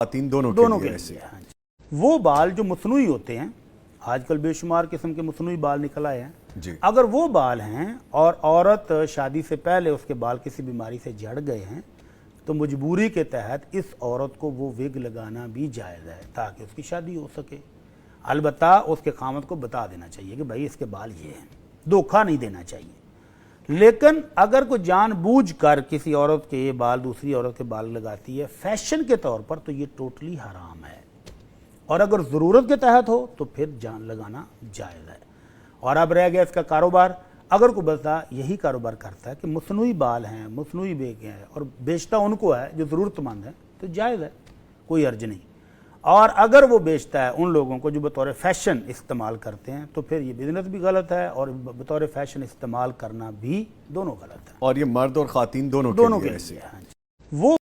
خواتین دونوں کے لیے ہاں جی۔ وہ بال جو مصنوعی ہوتے ہیں، آج کل بے شمار قسم کے مصنوعی بال نکل آئے ہیں جی، اگر وہ بال ہیں اور عورت شادی سے پہلے اس کے بال کسی بیماری سے جھڑ گئے ہیں تو مجبوری کے تحت اس عورت کو وہ وگ لگانا بھی جائز ہے تاکہ اس کی شادی ہو سکے۔ البتہ اس کے خاوند کو بتا دینا چاہیے کہ بھائی اس کے بال یہ ہیں، دھوکہ نہیں دینا چاہیے۔ لیکن اگر کوئی جان بوجھ کر کسی عورت کے بال دوسری عورت کے بال لگاتی ہے فیشن کے طور پر تو یہ ٹوٹلی حرام ہے، اور اگر ضرورت کے تحت ہو تو پھر جان لگانا جائز ہے۔ اور اب رہ گیا اس کا کاروبار، اگر کوئی بندہ یہی کاروبار کرتا ہے کہ مصنوعی بال ہیں، مصنوعی بیگ ہیں اور بیچتا ان کو ہے جو ضرورت مند ہے تو جائز ہے، کوئی حرج نہیں۔ اور اگر وہ بیچتا ہے ان لوگوں کو جو بطور فیشن استعمال کرتے ہیں تو پھر یہ بزنس بھی غلط ہے اور بطور فیشن استعمال کرنا بھی دونوں غلط ہے۔ اور یہ مرد اور خواتین دونوں کے لیے لیے وہ